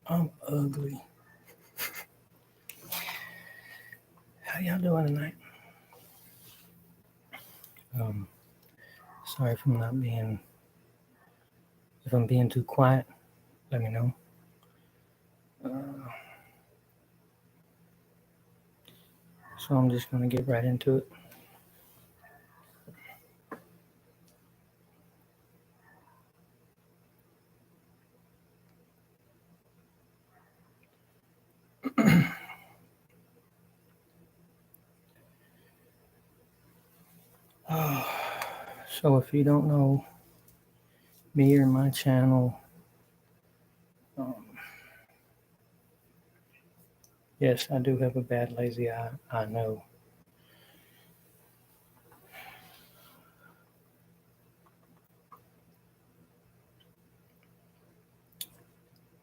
I'm ugly. How y'all doing tonight? Sorry if I'm not being, if I'm being too quiet, let me know. So I'm just going to get right into it. So if you don't know me or my channel, um, yes, I do have a bad lazy eye. I know.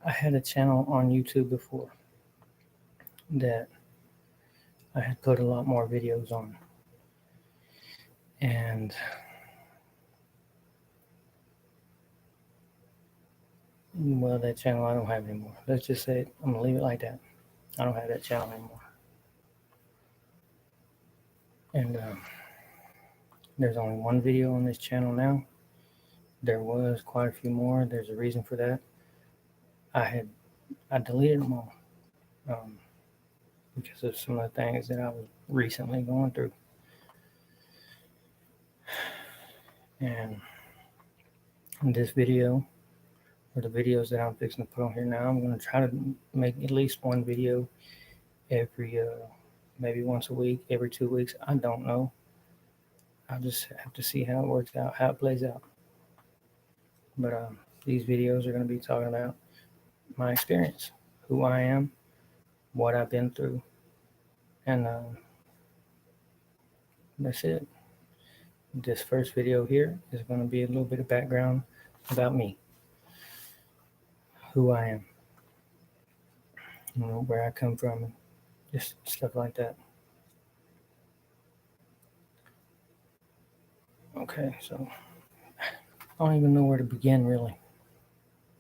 I had a channel on YouTube before that I had put a lot more videos on. And well, that channel I don't have anymore. Let's just say it. I'm going to leave it like that. I don't have that channel anymore. And there's only one video on this channel now. There was quite a few more. There's a reason for that. I deleted them all because of some of the things that I was recently going through. And in this video, or the videos that I'm fixing to put on here now, I'm going to try to make at least one video every, maybe once a week, every 2 weeks. I don't know. I'll just have to see how it works out, how it plays out. But these videos are going to be talking about my experience, who I am, what I've been through, and that's it. This first video here is going to be a little bit of background about me, who I am, where I come from, and just stuff like that. Okay, so I don't even know where to begin, really.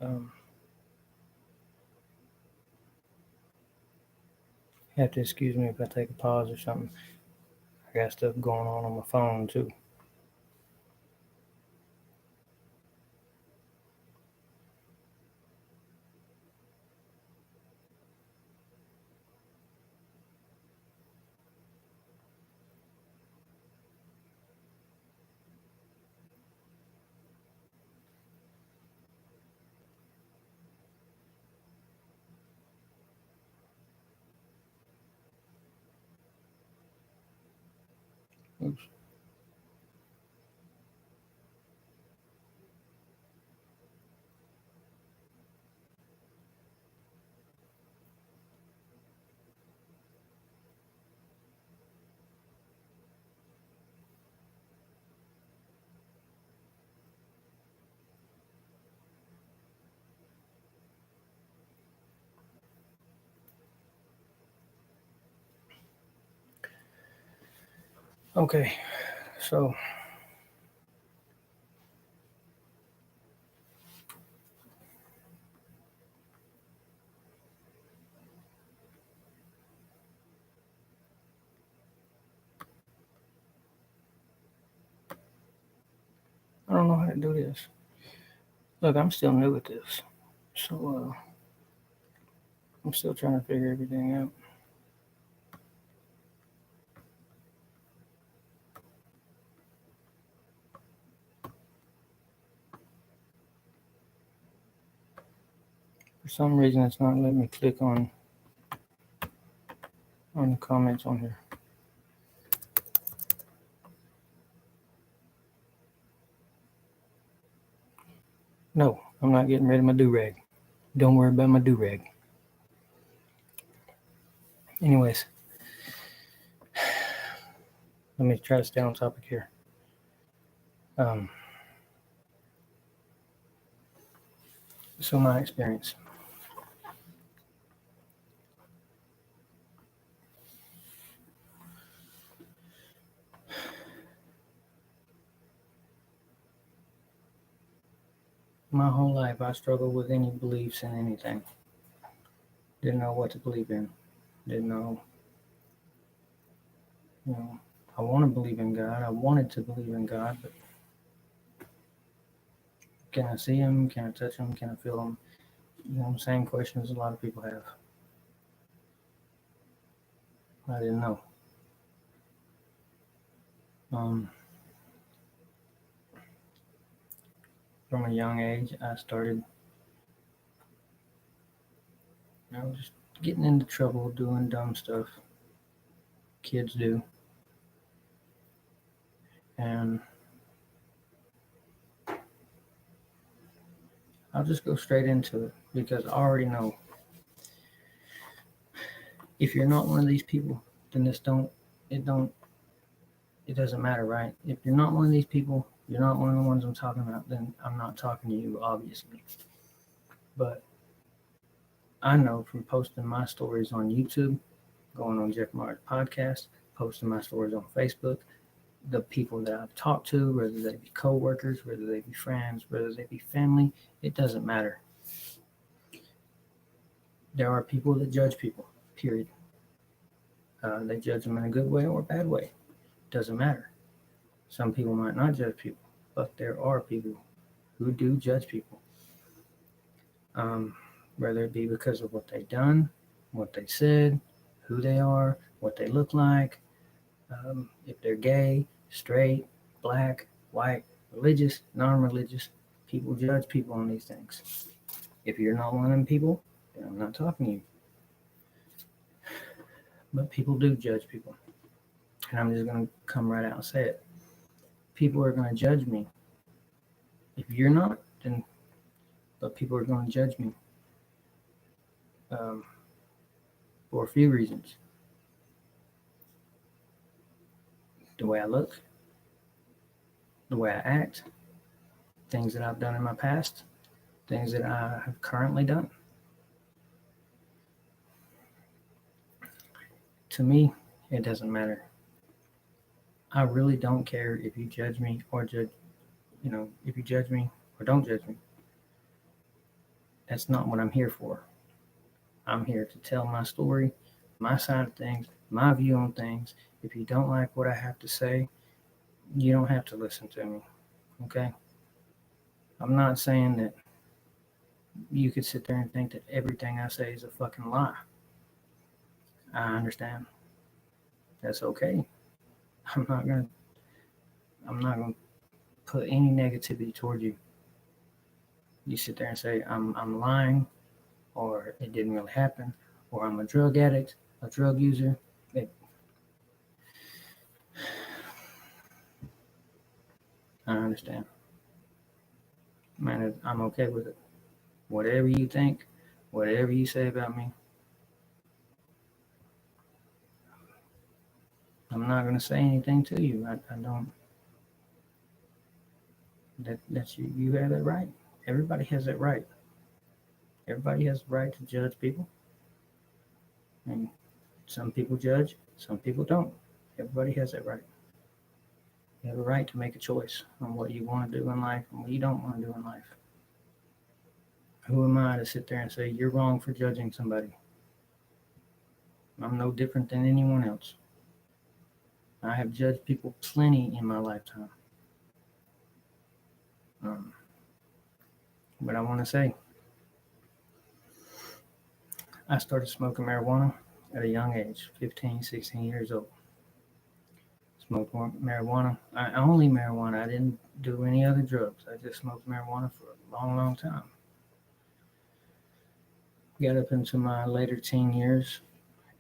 You have to excuse me if I take a pause or something. I got stuff going on my phone, too. Oops. Okay, so I don't know how to do this. Look, I'm still new at this, so I'm still trying to figure everything out. For some reason, it's not letting me click on the comments on here. No, I'm not getting rid of my do-rag. Don't worry about my do-rag. Anyways, let me try to stay on topic here. So my experience. My whole life, I struggled with any beliefs in anything. Didn't know what to believe in. Didn't know, I want to believe in God. I wanted to believe in God, but can I see him? Can I touch him? Can I feel him? Same questions a lot of people have. I didn't know. From a young age, I started, just getting into trouble, doing dumb stuff kids do. And I'll just go straight into it because I already know if you're not one of these people, then it doesn't matter, right? If you're not one of these people, you're not one of the ones I'm talking about, then I'm not talking to you, obviously. But I know from posting my stories on YouTube, going on Jeff Martin's podcast, posting my stories on Facebook, the people that I've talked to, whether they be co-workers, whether they be friends, whether they be family, it doesn't matter. There are people that judge people, period. They judge them in a good way or a bad way. Doesn't matter. Some people might not judge people, but there are people who do judge people. Whether it be because of what they've done, what they said, who they are, what they look like, if they're gay, straight, black, white, religious, non-religious. People judge people on these things. If you're not one of them people, then I'm not talking to you. But people do judge people. And I'm just going to come right out and say it. People are going to judge me. If you're not, then, but people are going to judge me for a few reasons. The way I look, the way I act, things that I've done in my past, things that I have currently done. To me, it doesn't matter. I really don't care if you judge me or if you judge me or don't judge me. That's not what I'm here for. I'm here to tell my story, my side of things, my view on things. If you don't like what I have to say, you don't have to listen to me, okay? I'm not saying that you could sit there and think that everything I say is a fucking lie. I understand. That's okay. I'm not gonna put any negativity toward you. You sit there and say I'm lying, or it didn't really happen, or I'm a drug addict, a drug user. I understand. Man, I'm okay with it. Whatever you think, whatever you say about me, I'm not going to say anything to you. I don't. That's you. You have that right. Everybody has that right. Everybody has the right to judge people. And some people judge, some people don't. Everybody has that right. You have a right to make a choice on what you want to do in life and what you don't want to do in life. Who am I to sit there and say you're wrong for judging somebody? I'm no different than anyone else. I have judged people plenty in my lifetime. But I want to say, I started smoking marijuana at a young age, 15, 16 years old. Smoked marijuana. Only marijuana. I didn't do any other drugs. I just smoked marijuana for a long, long time. Got up into my later teen years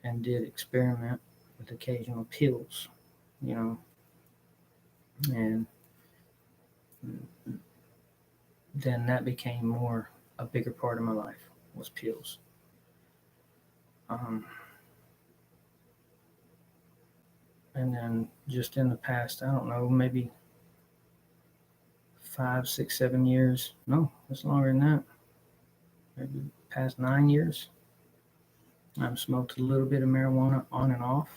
and did experiment with occasional pills, and then that became a bigger part of my life was pills. And then just in the past, I don't know, maybe 5, 6, 7 years. No, it's longer than that. Maybe past 9 years. I've smoked a little bit of marijuana on and off,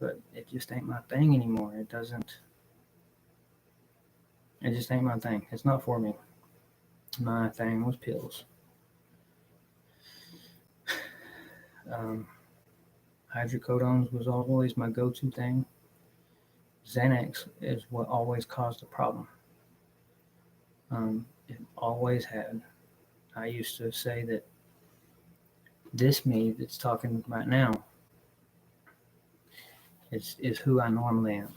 but it just ain't my thing anymore. It just ain't my thing. It's not for me. My thing was pills. Hydrocodones was always my go-to thing. Xanax is what always caused the problem. It always had. I used to say that this me that's talking right now is who I normally am.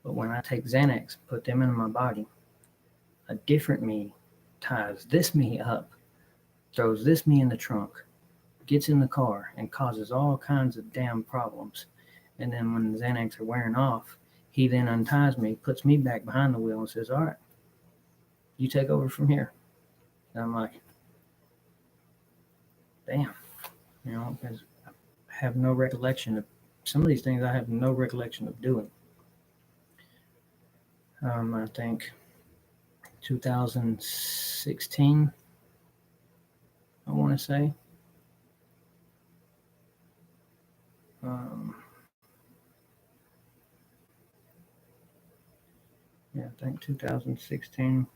But when I take Xanax, put them in my body, a different me ties this me up, throws this me in the trunk, gets in the car, and causes all kinds of damn problems. And then when the Xanax are wearing off, he then unties me, puts me back behind the wheel, and says, "All right, you take over from here." And I'm like, damn, because I have no recollection of some of these things. I have no recollection of doing. I think 2016, I want to say. Yeah, I think 2016.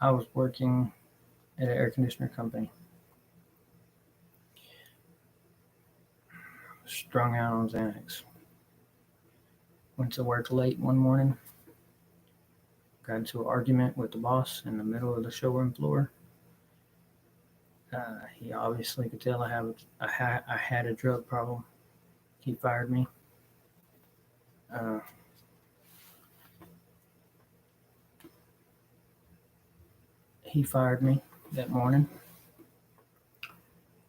I was working at an air conditioner company. Strung out on Xanax. Went to work late one morning. Got into an argument with the boss in the middle of the showroom floor. He obviously could tell I had a drug problem. He fired me. He fired me that morning.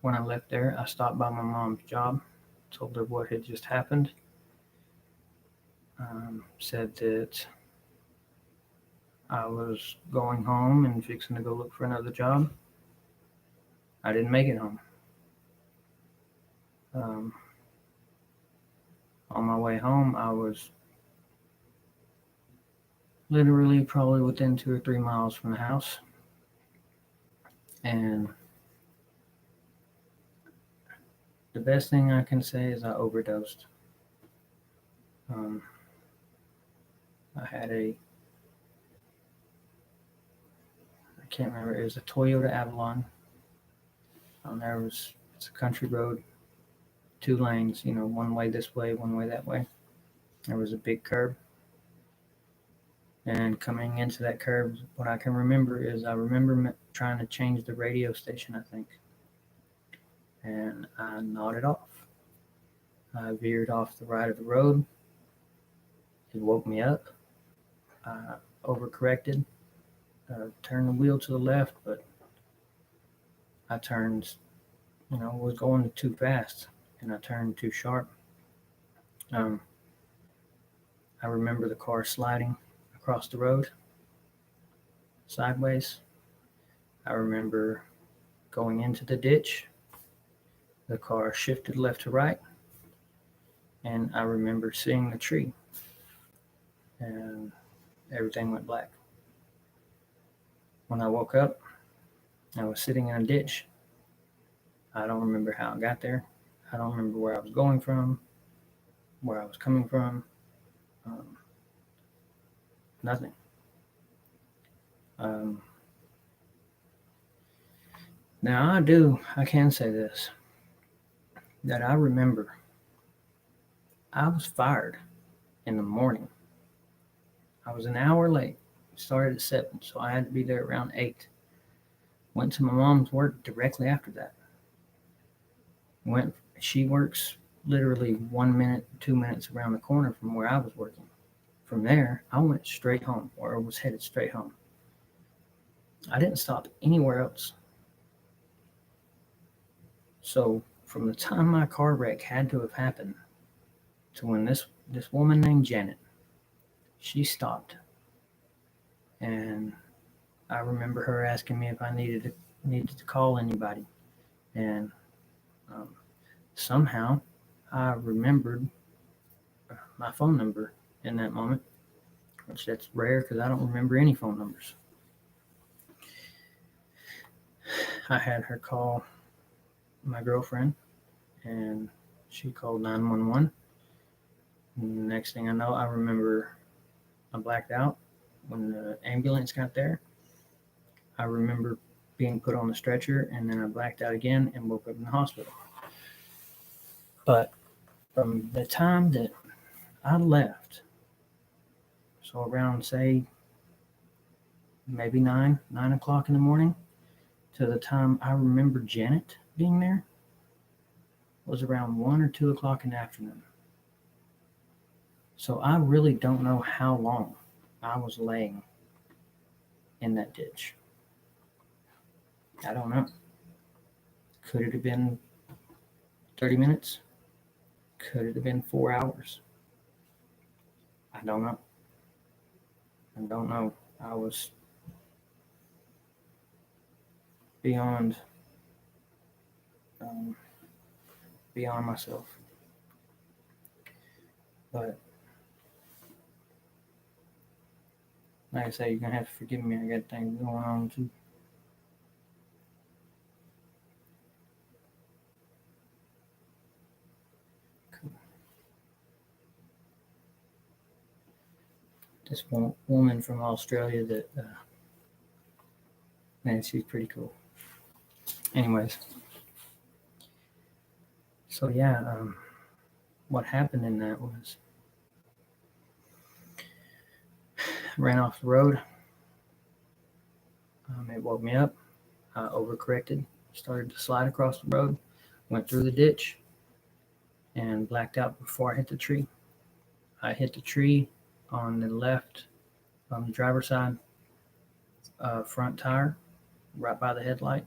When I left there, I stopped by my mom's job, told her what had just happened. Said that I was going home and fixing to go look for another job. I didn't make it home. On my way home, I was literally probably within 2 or 3 miles from the house. And the best thing I can say is I overdosed. I had I can't remember, it was a Toyota Avalon. It's a country road, 2 lanes, one way this way, one way that way. There was a big curb. And coming into that curb, what I can remember is I remember trying to change the radio station, I think. And I nodded off. I veered off the right of the road. It woke me up. I overcorrected, turned the wheel to the left, but I turned, was going too fast, and I turned too sharp. I remember the car sliding across the road, sideways. I remember going into the ditch. The car shifted left to right, and I remember seeing the tree, and everything went black. When I woke up, I was sitting in a ditch. I don't remember how I got there. I don't remember where I was going from, where I was coming from. Nothing. Now I can say this, that I remember I was fired in the morning. I was an hour late. It started at 7, so I had to be there around 8. Went to my mom's work directly after that. She works literally 1 minute, 2 minutes around the corner from where I was working. From there, I went straight home, or was headed straight home. I didn't stop anywhere else. So from the time my car wreck had to have happened to when this woman named Janet, she stopped. And I remember her asking me if I needed to call anybody. And somehow I remembered my phone number in that moment, which that's rare because I don't remember any phone numbers. I had her call my girlfriend, and she called 911. Next thing I know, I remember I blacked out when the ambulance got there. I remember being put on the stretcher, and then I blacked out again and woke up in the hospital. But from the time that I left, so around, say, maybe 9 o'clock in the morning, to the time I remember Janet being there, was around 1 or 2 o'clock in the afternoon. So I really don't know how long I was laying in that ditch. I don't know. Could it have been 30 minutes? Could it have been 4 hours? I don't know. I was beyond myself. But like I say, you're gonna have to forgive me. I got things going on too. Cool. This woman from Australia that, man, she's pretty cool. Anyways, so yeah, what happened in that was ran off the road. It woke me up. I overcorrected, started to slide across the road, went through the ditch, and blacked out before I hit the tree. I hit the tree on the left, on the driver's side front tire, right by the headlight,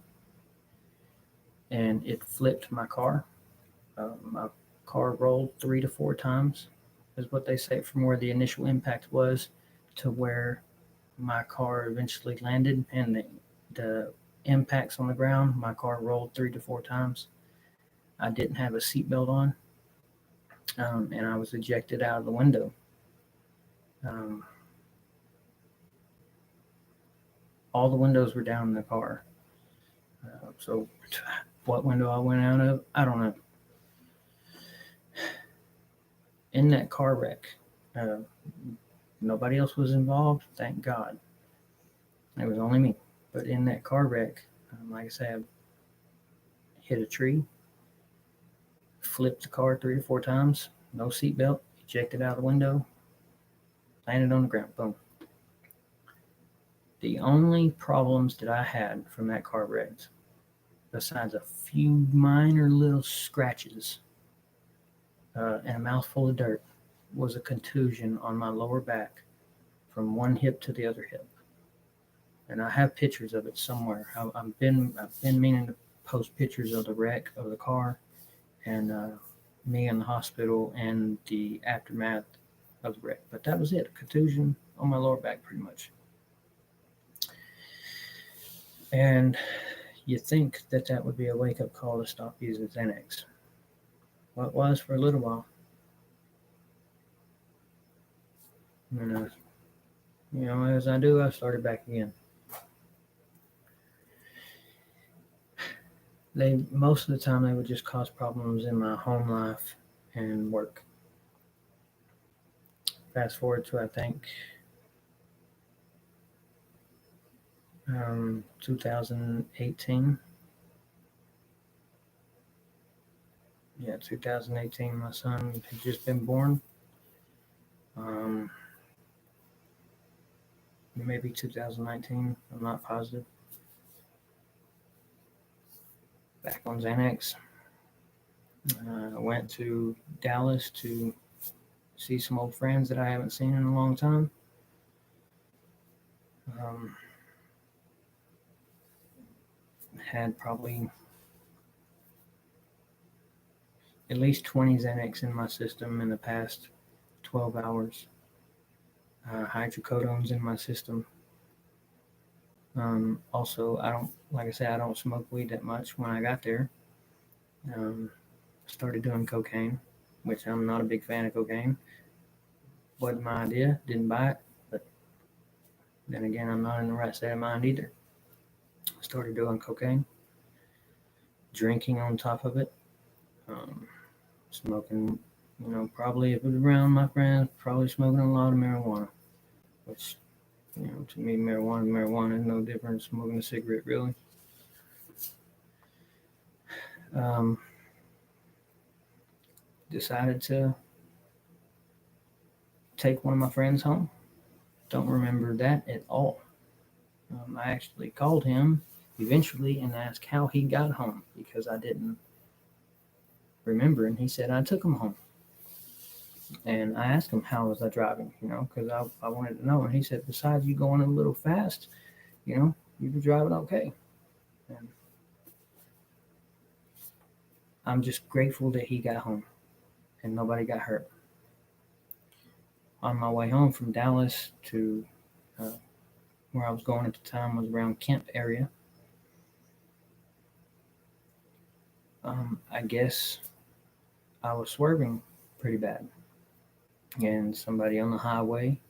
and it flipped my car. My car rolled 3 to 4 times, is what they say, from where the initial impact was to where my car eventually landed, and the impacts on the ground, my car rolled 3 to 4 times. I didn't have a seatbelt on, and I was ejected out of the window. All the windows were down in the car. So what window I went out of, I don't know. In that car wreck, nobody else was involved, thank God. It was only me. But in that car wreck, like I said, I hit a tree, flipped the car 3 or 4 times, no seatbelt, ejected out the window, landed on the ground, boom. The only problems that I had from that car wreck, besides a few minor little scratches and a mouthful of dirt, was a contusion on my lower back from one hip to the other hip. And I have pictures of it somewhere. I've been meaning to post pictures of the wreck of the car and me in the hospital and the aftermath of the wreck. But that was it, a contusion on my lower back pretty much. And you think that would be a wake-up call to stop using Xanax. Well, it was for a little while. And, as I do, I started back again. Most of the time, they would just cause problems in my home life and work. Fast forward to, I think, 2018. Yeah, 2018, my son had just been born. Maybe 2019, I'm not positive. Back on Xanax. I went to Dallas to see some old friends that I haven't seen in a long time. Had probably at least 20 Xanax in my system in the past 12 hours. Hydrocodones in my system. Also, I don't smoke weed that much. When I got there, started doing cocaine, which I'm not a big fan of cocaine. Wasn't my idea, didn't buy it, but then again, I'm not in the right state of mind either. Started doing cocaine, drinking on top of it. Smoking, probably if it was around my friends, probably smoking a lot of marijuana, which, to me, marijuana is no different than smoking a cigarette, really. Decided to take one of my friends home. Don't remember that at all. I actually called him eventually and asked how he got home because I didn't remember, and he said I took him home. And I asked him how was I driving, because I wanted to know. And he said, besides you going a little fast, you were driving okay. And I'm just grateful that he got home and nobody got hurt. On my way home from Dallas to where I was going at the time was around Kemp area. I guess I was swerving pretty bad. And somebody on the highway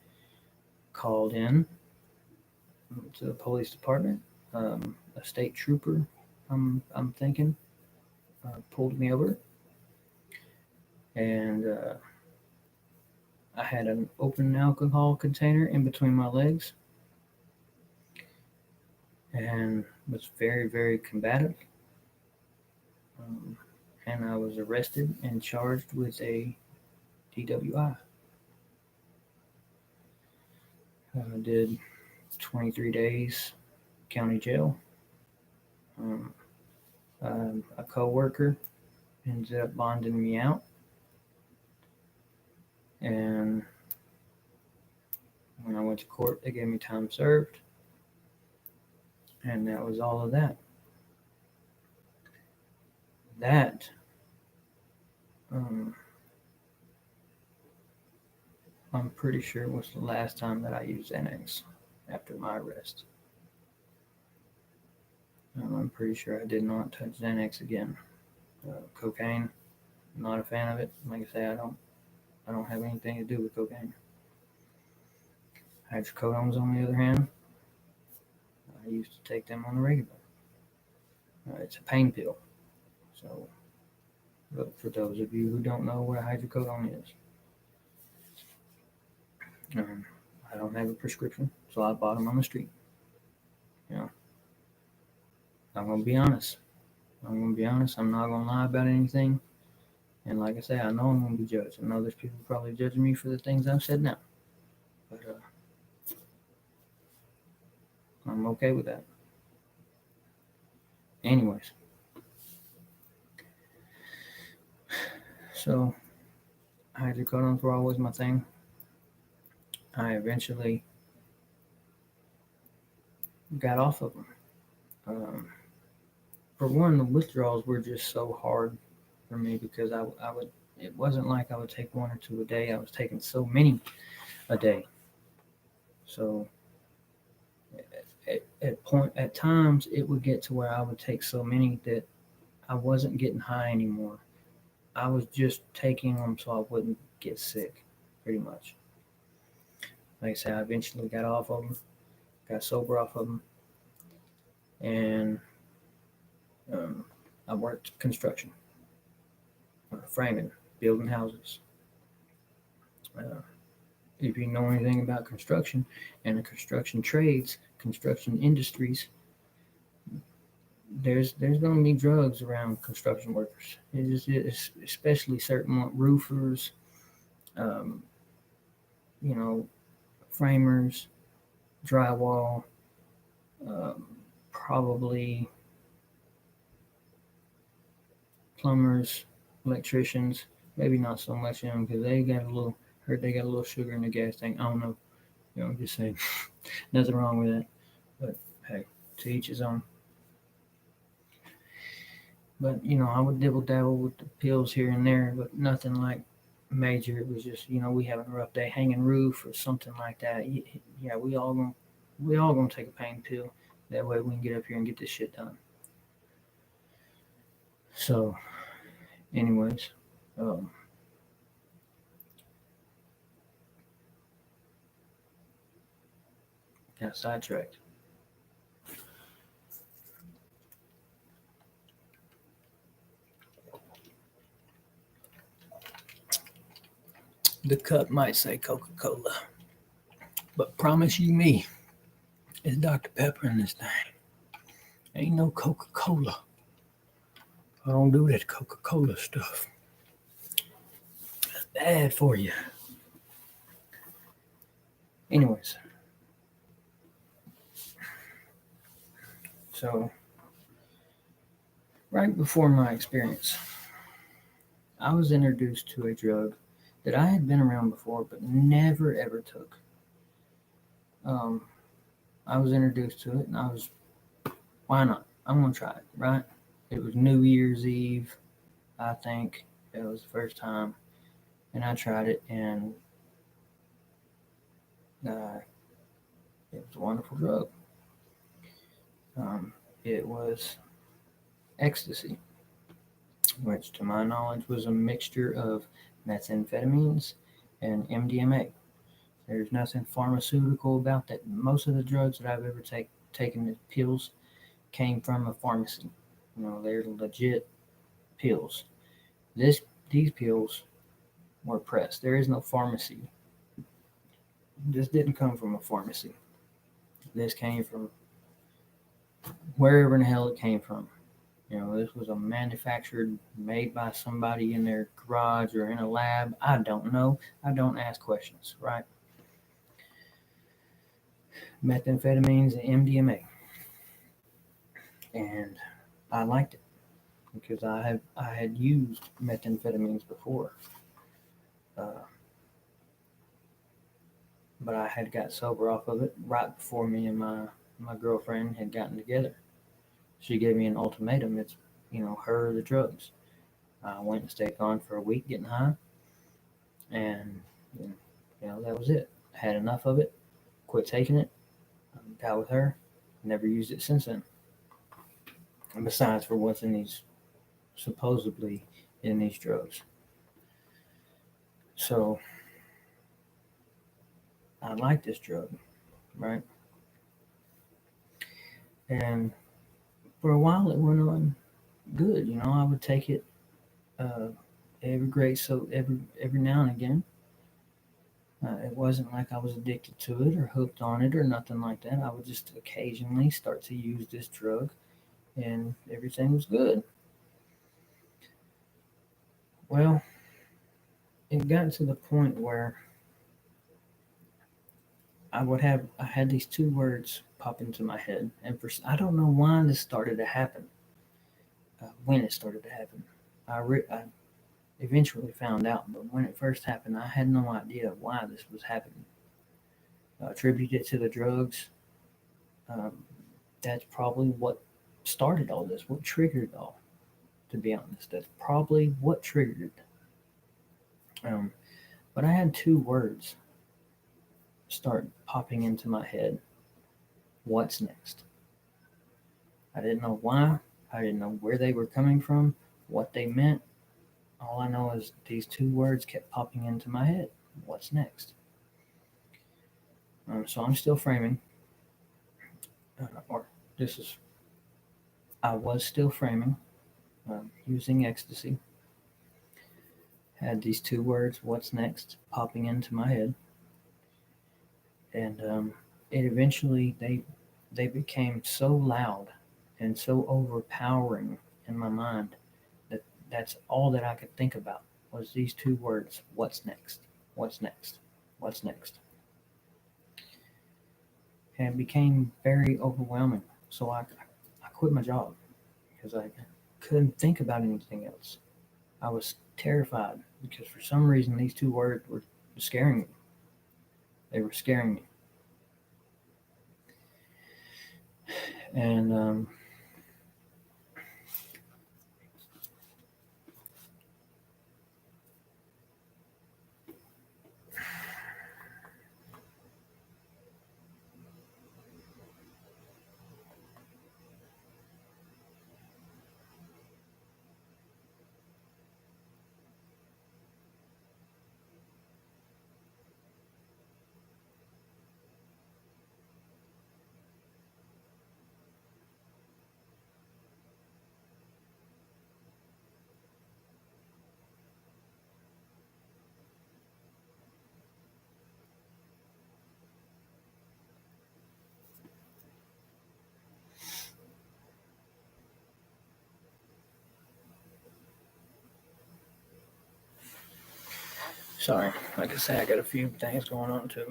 called in to the police department. A state trooper, I'm thinking, pulled me over. And I had an open alcohol container in between my legs and was very, very combative. And I was arrested and charged with a DWI. I did 23 days county jail. A co-worker ended up bonding me out. And when I went to court, they gave me time served. And that was all of that. That I'm pretty sure it was the last time that I used Xanax after my arrest. I'm pretty sure I did not touch Xanax again. Cocaine, not a fan of it. Like I say, I don't have anything to do with cocaine. Hydrocodones, on the other hand, I used to take them on the regular. It's a pain pill. So, but for those of you who don't know what a hydrocodone is, I don't have a prescription, so I bought them on the street. I'm going to be honest. I'm not going to lie about anything. And like I say, I know I'm going to be judged. I know there's people probably judging me for the things I've said now. But I'm okay with that. Anyways. So, hydrocodones were always my thing. I eventually got off of them. For one, the withdrawals were just so hard for me because I would. It wasn't like I would take one or two a day. I was taking so many a day. So at times it would get to where I would take so many that I wasn't getting high anymore. I was just taking them so I wouldn't get sick, pretty much. Like I said, I eventually got off of them, got sober off of them, and I worked construction, framing, building houses. If you know anything about construction and the construction trades, construction industries, there's going to be drugs around construction workers. It's especially certain roofers, framers, drywall, probably plumbers, electricians. Maybe not so much them because they got a little sugar in the gas tank. I don't know. I'm just saying. Nothing wrong with that. But hey, to each his own. But I would dibble dabble with the pills here and there, but nothing like major. It was just we having a rough day, hanging roof or something like that. Yeah, we all gonna take a pain pill. That way we can get up here and get this shit done. So, anyways, got sidetracked. The cup might say Coca-Cola, but promise you me, it's Dr. Pepper in this thing. Ain't no Coca-Cola. I don't do that Coca-Cola stuff. That's bad for you. Anyways, so right before my experience, I was introduced to a drug that I had been around before but never ever took. I was introduced to it and I was, why not? I'm going to try it, right? It was New Year's Eve, I think. It was the first time. And I tried it, and it was a wonderful drug. It was ecstasy, which to my knowledge was a mixture of methamphetamines and MDMA. There's nothing pharmaceutical about that. Most of the drugs that I've ever taken, the pills, came from a pharmacy. You know, they're legit pills. These pills were pressed. There is no pharmacy. This didn't come from a pharmacy. This came from wherever in the hell it came from. You know, this was a manufactured, made by somebody in their garage or in a lab. I don't know. I don't ask questions, right? Methamphetamines and MDMA. And I liked it because I had used methamphetamines before. But I had got sober off of it right before me and my girlfriend had gotten together. She gave me an ultimatum. It's, you know, her or the drugs. I went and stayed gone for a week getting high. And, you know, that was it. I had enough of it. Quit taking it. Got with her. Never used it since then. And besides for what's in these, supposedly in these drugs. So, I like this drug, right? And for a while it went on good. You know, I would take it every now and again. It wasn't like I was addicted to it or hooked on it or nothing like that. I would just occasionally start to use this drug, and everything was good. Well, it got to the point where I had these two words pop into my head, and I don't know why this started to happen. When it started to happen, I eventually found out, but when it first happened, I had no idea why this was happening. Attribute it to the drugs. Um, that's probably what started all this, what triggered it all, to be honest. That's probably what triggered it. But I had two words start popping into my head. What's next? I didn't know why. I didn't know where they were coming from, what they meant. All I know is these two words kept popping into my head. What's next? So I'm still framing, or this is, I was still framing, using ecstasy. Had these two words, what's next, popping into my head. And it eventually, they became so loud and so overpowering in my mind that that's all that I could think about was these two words, what's next, what's next, what's next. And it became very overwhelming. So I quit my job because I couldn't think about anything else. I was terrified because for some reason these two words were scaring me. They were scaring me. And Sorry, like I say, I got a few things going on too.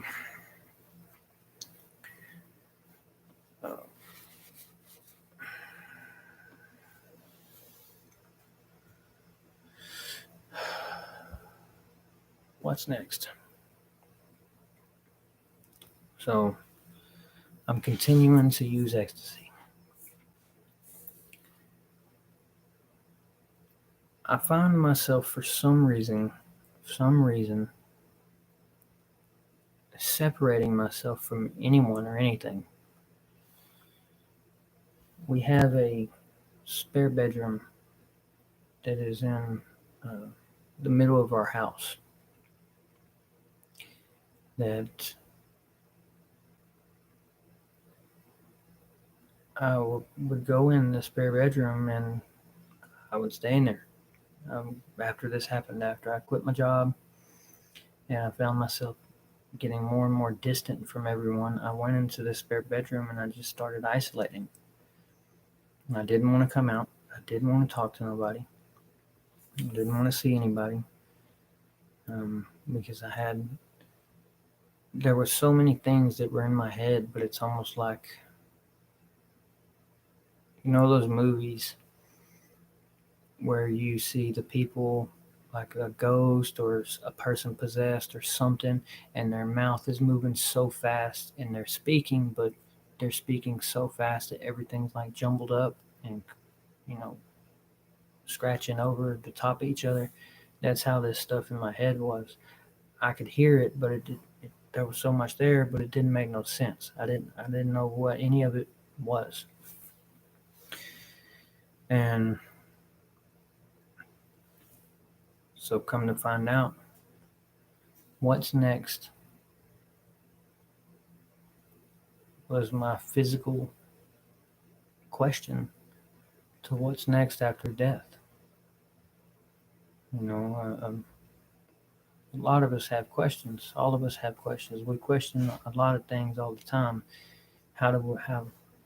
What's next? So I'm continuing to use ecstasy. I find myself for some reason, separating myself from anyone or anything. We have a spare bedroom that is in the middle of our house that I would go in the spare bedroom and I would stay in there. After this happened, after I quit my job and I found myself getting more and more distant from everyone, I went into the spare bedroom and I just started isolating. I didn't want to come out. I didn't want to talk to nobody. I didn't want to see anybody because there were so many things that were in my head, but it's almost like, those movies where you see the people like a ghost or a person possessed or something, and their mouth is moving so fast and they're speaking, but they're speaking so fast that everything's like jumbled up and, scratching over the top of each other. That's how this stuff in my head was. I could hear it, but there was so much there, but it didn't make no sense. I didn't know what any of it was. And so come to find out, what's next was my physical question to what's next after death. A lot of us have questions. All of us have questions. We question a lot of things all the time.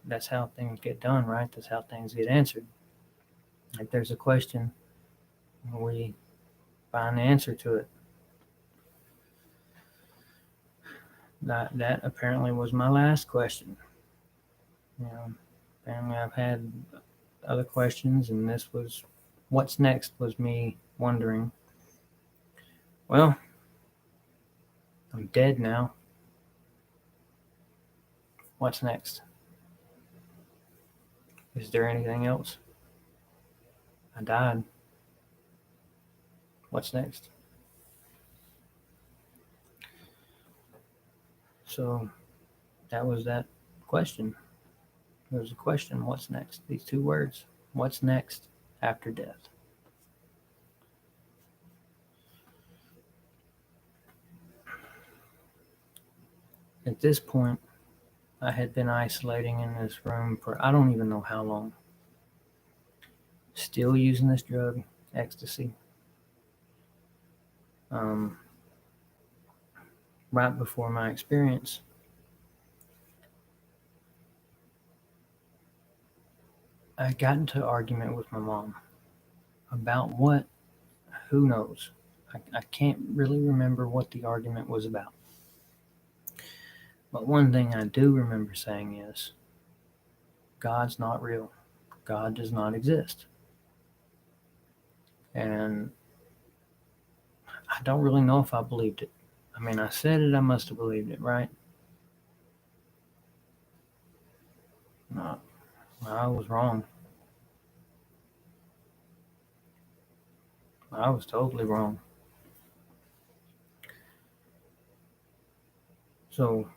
That's how things get done, right? That's how things get answered. If there's a question, we find the answer to it. That apparently was my last question. Apparently I've had other questions, and this was what's next was me wondering, well, I'm dead now. What's next? Is there anything else? I died. What's next? So that was that question. There was a question, what's next? These two words. What's next after death? At this point, I had been isolating in this room for I don't even know how long. Still using this drug, ecstasy. Right before my experience, I got into an argument with my mom about what, who knows. I can't really remember what the argument was about. But one thing I do remember saying is, God's not real. God does not exist. And I don't really know if I believed it. I mean, I said it, I must have believed it, right? No, I was wrong. I was totally wrong. So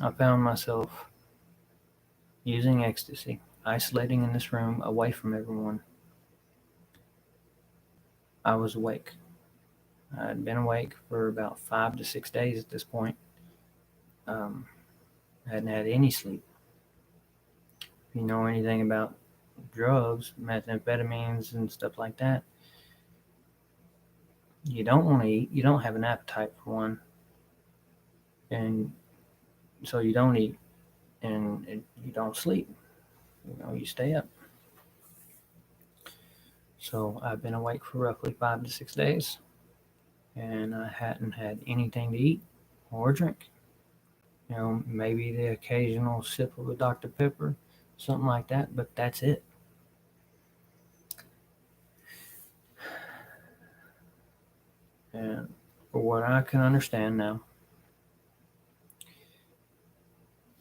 I found myself using ecstasy, isolating in this room, away from everyone. I was awake. I had been awake for about 5 to 6 days at this point. I hadn't had any sleep. If you know anything about drugs, methamphetamines, and stuff like that, you don't want to eat. You don't have an appetite for one. And so you don't eat and you don't sleep. You stay up. So I've been awake for roughly 5 to 6 days. and I hadn't had anything to eat or drink. Maybe the occasional sip of a Dr. Pepper, something like that, but that's it. And for what I can understand now,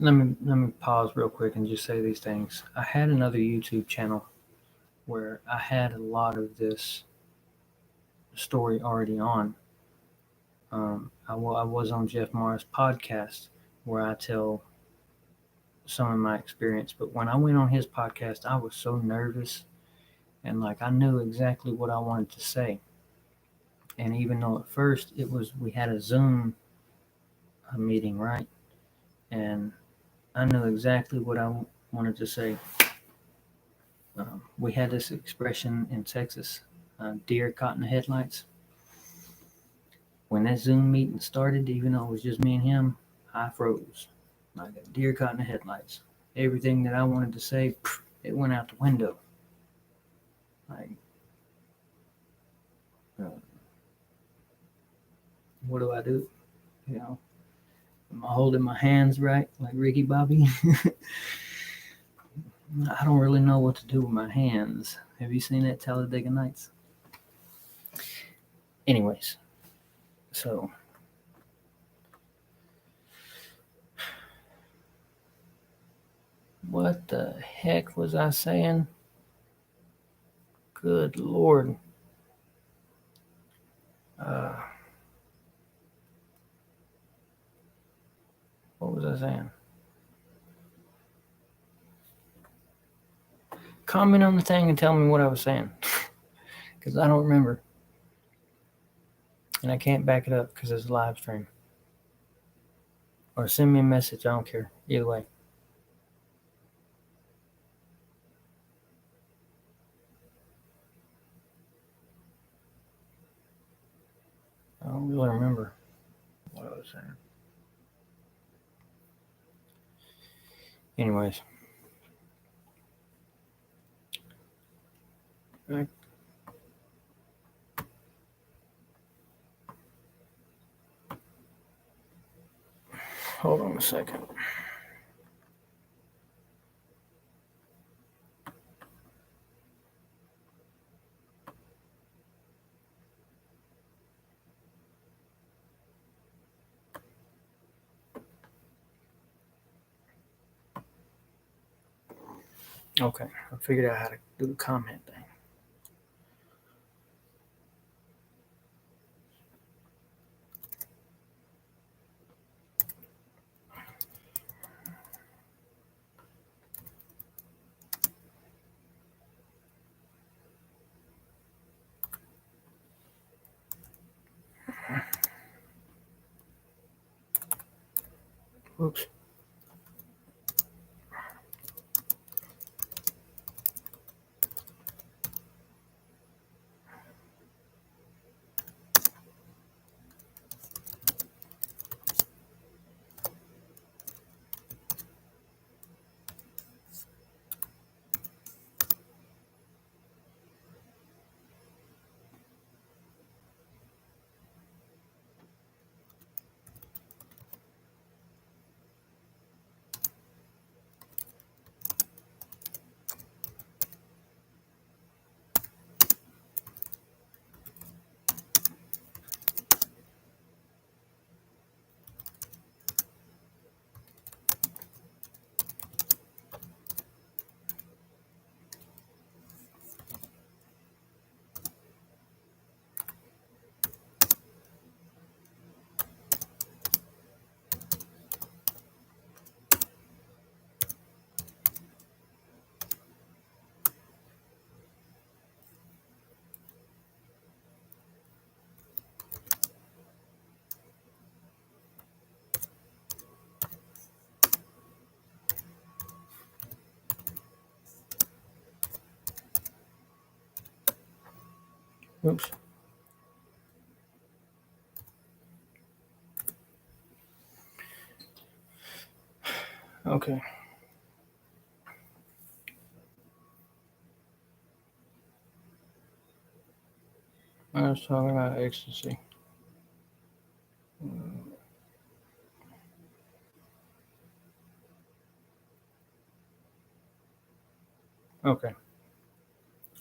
let me pause real quick and just say these things. I had another YouTube channel where I had a lot of this story already on. I was on Jeff Morris' podcast where I tell some of my experience, but when I went on his podcast, I was so nervous and like I knew exactly what I wanted to say. And even though at first we had a Zoom meeting, right? And I knew exactly what I wanted to say. We had this expression in Texas, deer caught in the headlights. When that Zoom meeting started, even though it was just me and him, I froze. Like a deer caught in the headlights. Everything that I wanted to say, it went out the window. Like, uh, what do I do? Am I holding my hands right like Ricky Bobby? I don't really know what to do with my hands. Have you seen that Talladega Nights? Anyways, so what the heck was I saying? Good Lord. What was I saying? Comment on the thing and tell me what I was saying. Because I don't remember. And I can't back it up because it's a live stream. Or send me a message. I don't care. Either way. I don't really remember what I was saying. Anyways. Hold on a second. Okay, I figured out how to do the comment thing. Oops. Oops. Okay. I was talking about ecstasy. Okay.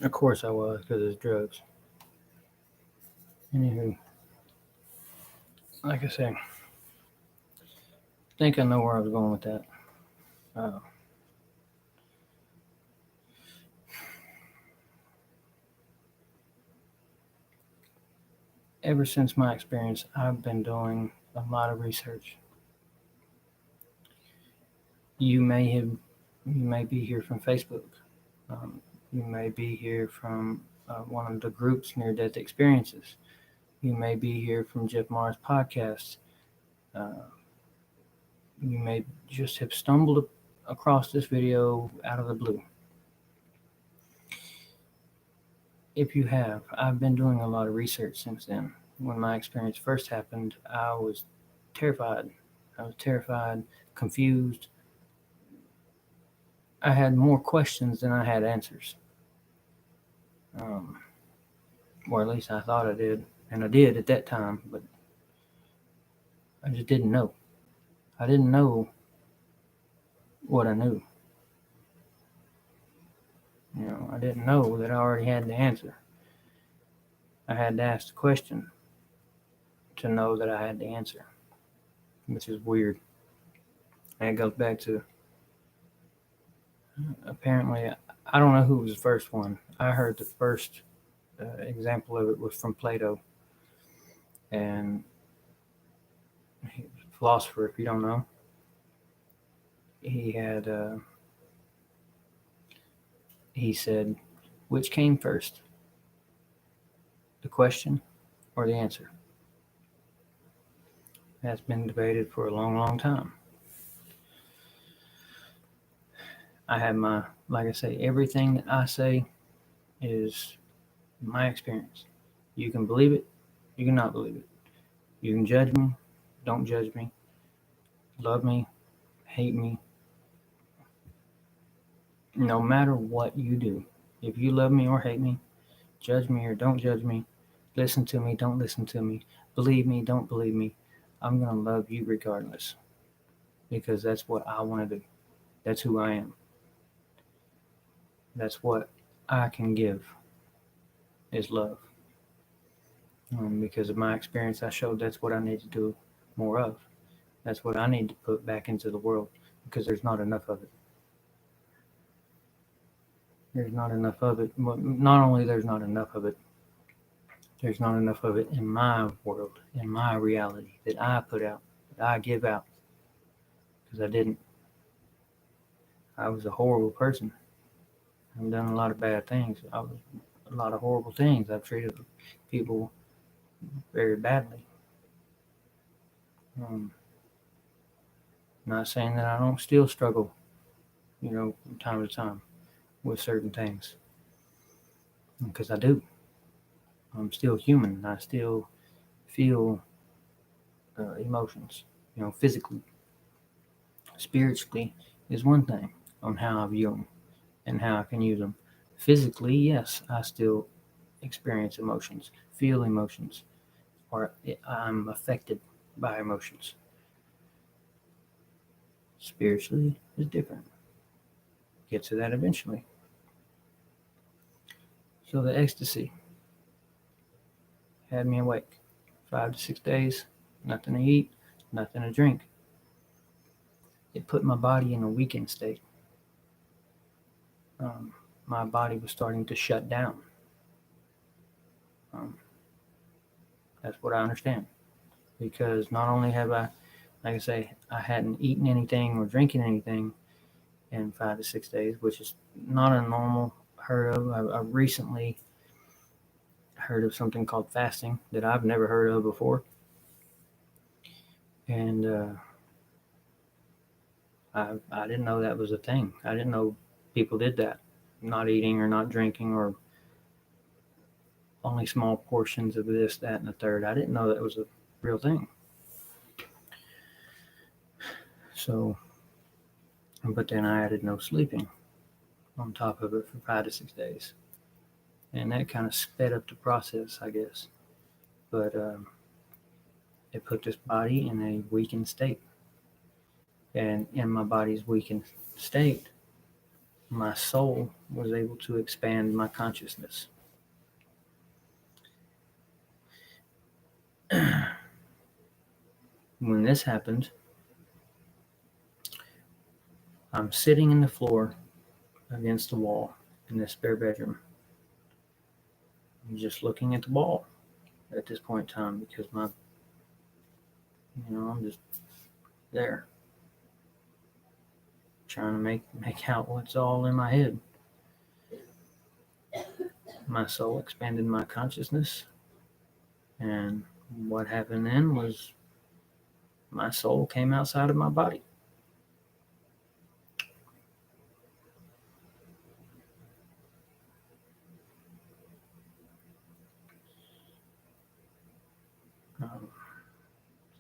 Of course I was, because it's drugs. Anywho, like I say, I think I know where I was going with that. Uh, Ever since my experience, I've been doing a lot of research. You may have, you may be here from Facebook. Um, you may be here from one of the groups Near Death Experiences. You may be here from Jeff Maher's podcast. Uh, you may just have stumbled across this video out of the blue. If you have, I've been doing a lot of research since then. When my experience first happened, I was terrified. I was terrified, confused. I had more questions than I had answers. Um, or at least I thought I did. And I did at that time, but I just didn't know. I didn't know what I knew. I didn't know that I already had the answer. I had to ask the question to know that I had the answer, which is weird. And it goes back to apparently, I don't know who was the first one. I heard the first example of it was from Plato, and he was a philosopher. If you don't know, he had he said, "Which came first, the question or the answer?" That's been debated for a long, long time. I have like I say, everything that I say is my experience. You can believe it, you cannot believe it. You can judge me, don't judge me, love me, hate me. No matter what you do, if you love me or hate me, judge me or don't judge me, listen to me, don't listen to me, believe me, don't believe me, I'm going to love you regardless, because that's what I want to do. That's who I am. That's what I can give, is love. Because of my experience, I showed that's what I need to do more of. That's what I need to put back into the world, because there's not enough of it. There's not enough of it. Not only there's not enough of it, there's not enough of it in my world, in my reality that I put out, that I give out. Because I didn't. I was a horrible person. I've done a lot of bad things. I was a lot of horrible things. I've treated people very badly. Not saying that I don't still struggle, from time to time with certain things, because I do. I'm still human. I still feel emotions, physically. Spiritually is one thing on how I view them and how I can use them. Physically, yes, I still experience emotions, feel emotions, or I'm affected by emotions. Spiritually is different. Get to that eventually. So the ecstasy had me awake 5 to 6 days, nothing to eat, nothing to drink. It put my body in a weakened state. My body was starting to shut down. That's what I understand. Because not only have I, like I say, I hadn't eaten anything or drinking anything in 5 to 6 days, which is not a normal heard of. I recently heard of something called fasting that I've never heard of before. And I didn't know that was a thing. I didn't know people did that, not eating or not drinking or only small portions of this, that, and the third. I didn't know that was a real thing. So, but then I added no sleeping on top of it for 5 to 6 days. And that kind of sped up the process, I guess. But it put this body in a weakened state. And in my body's weakened state, my soul was able to expand my consciousness. When this happened, I'm sitting in the floor against the wall in this spare bedroom. I'm just looking at the wall at this point in time because I'm just there trying to make out what's all in my head. My soul expanded my consciousness, and what happened then was my soul came outside of my body.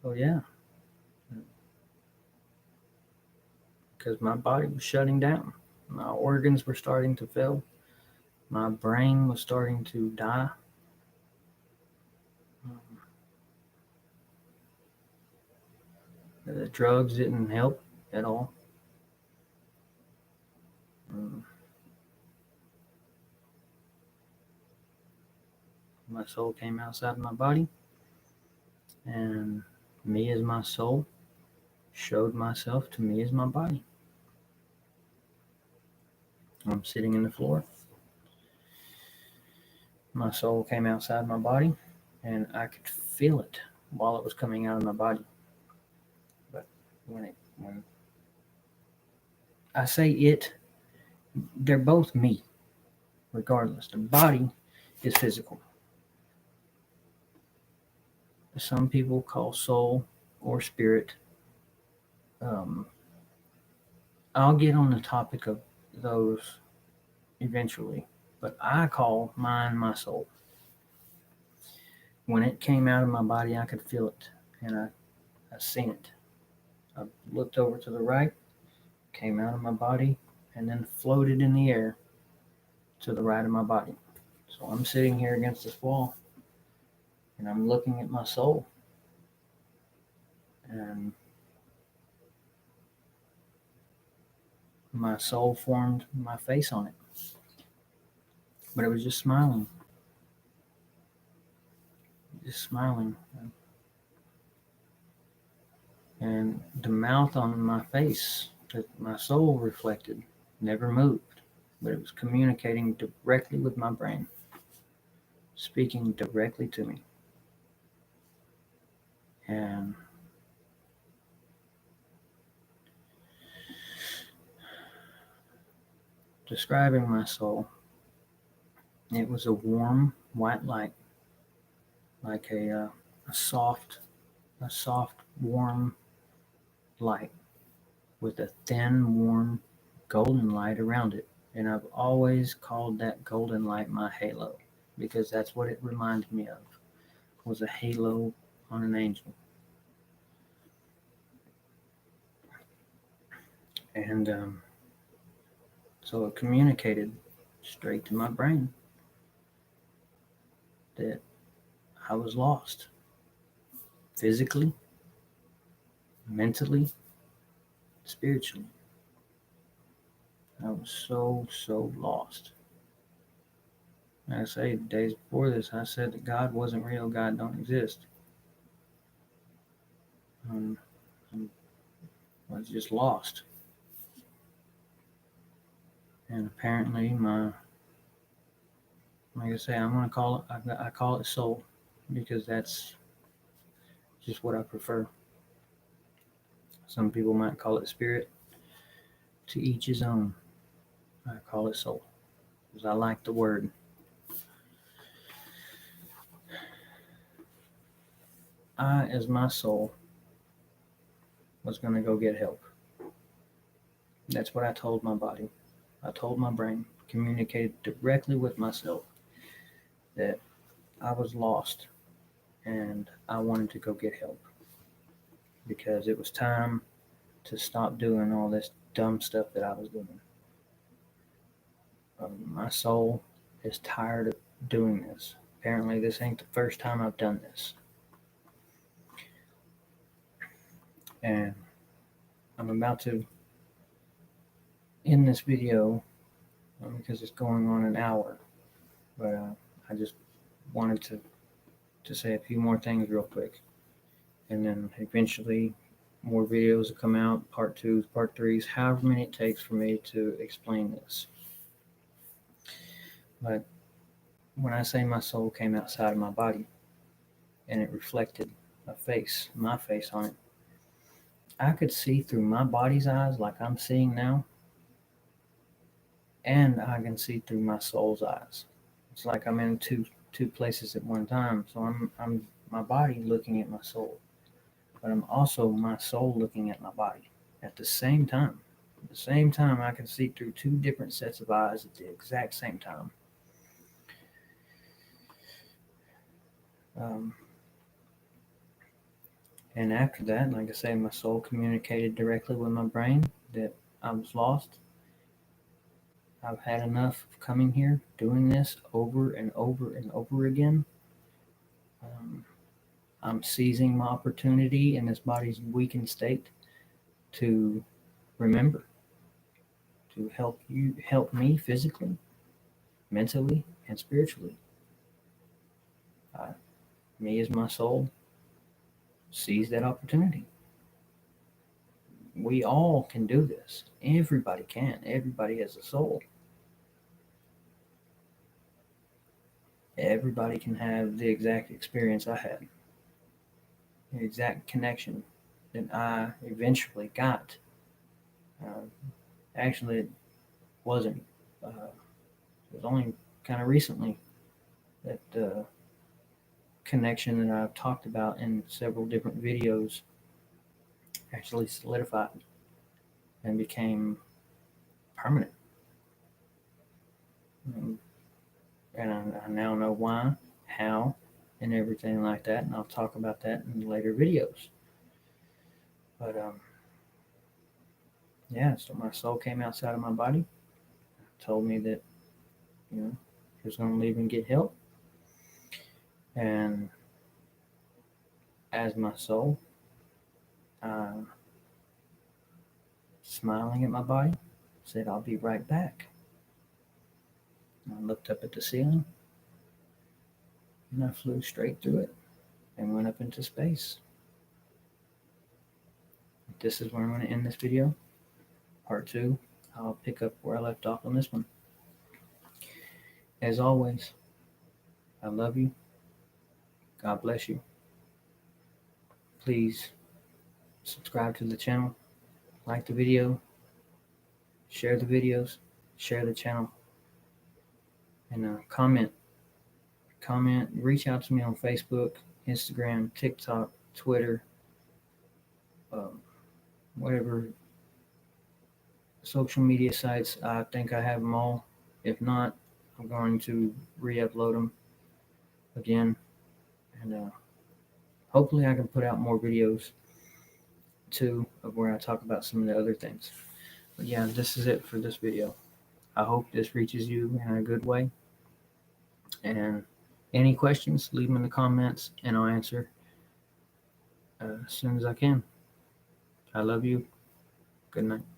So yeah, because my body was shutting down. My organs were starting to fail. My brain was starting to die. The drugs didn't help at all. My soul came outside my body, and me as my soul showed myself to me as my body. I'm sitting in the floor. My soul came outside my body, and I could feel it while it was coming out of my body. But when I say it, they're both me, regardless. The body is physical. Some people call soul or spirit. I'll get on the topic of those eventually, but I call mine my soul. When it came out of my body, I could feel it, and I seen it. I looked over to the right, came out of my body, and then floated in the air to the right of my body. So I'm sitting here against this wall, and I'm looking at my soul, and my soul formed my face on it, but it was just smiling. Just smiling. And the mouth on my face that my soul reflected never moved, but it was communicating directly with my brain, speaking directly to me. And describing my soul, it was a warm white light, like a soft, warm light with a thin, warm, golden light around it. And I've always called that golden light my halo, because that's what it reminded me of, was a halo on an angel. And so it communicated straight to my brain that I was lost, physically, mentally, spiritually. I was so lost. Like I say, days before this, I said that God wasn't real, God don't exist. I was just lost. And apparently like I say, I'm going to call it, I call it soul, because that's just what I prefer. Some people might call it spirit. To each his own. I call it soul, because I like the word. I, as my soul, was going to go get help. That's what I told my body. I told my brain, communicated directly with myself, that I was lost and I wanted to go get help, because it was time to stop doing all this dumb stuff that I was doing. My soul is tired of doing this. Apparently, this ain't the first time I've done this. And I'm about to end this video because it's going on an hour. But I just wanted to say a few more things real quick. And then eventually more videos will come out, part 2s, part 3s, however many it takes for me to explain this. But when I say my soul came outside of my body and it reflected a face, my face on it, I could see through my body's eyes like I'm seeing now, and I can see through my soul's eyes. It's like I'm in two places at one time. So I'm my body looking at my soul, but I'm also my soul looking at my body at the same time. At the same time, I can see through two different sets of eyes at the exact same time. Um, and after that, like I say, my soul communicated directly with my brain that I was lost. I've had enough of coming here, doing this over and over and over again. Um, I'm seizing my opportunity in this body's weakened state to remember, to help me physically, mentally, and spiritually. Me as my soul seize that opportunity. We all can do this. Everybody can. Everybody has a soul. Everybody can have the exact experience I had, the exact connection that I eventually got. Uh, Actually, it wasn't. It was only kind of recently that connection that I've talked about in several different videos actually solidified and became permanent. And I now know why, how, and everything like that. And I'll talk about that in later videos. But yeah, so my soul came outside of my body, told me that, he was going to leave and get help. And as my soul, smiling at my body, said, I'll be right back. I looked up at the ceiling and I flew straight through it and went up into space. This is where I'm going to end this video. Part 2, I'll pick up where I left off on this one. As always, I love you. God bless you. Please subscribe to the channel, like the video, share the videos, share the channel, and comment, reach out to me on Facebook, Instagram, TikTok, Twitter, whatever social media sites. I think I have them all. If not, I'm going to re-upload them again, and hopefully I can put out more videos too of where I talk about some of the other things. But yeah, this is it for this video. I hope this reaches you in a good way. And any questions, leave them in the comments and I'll answer as soon as I can. I love you. Good night.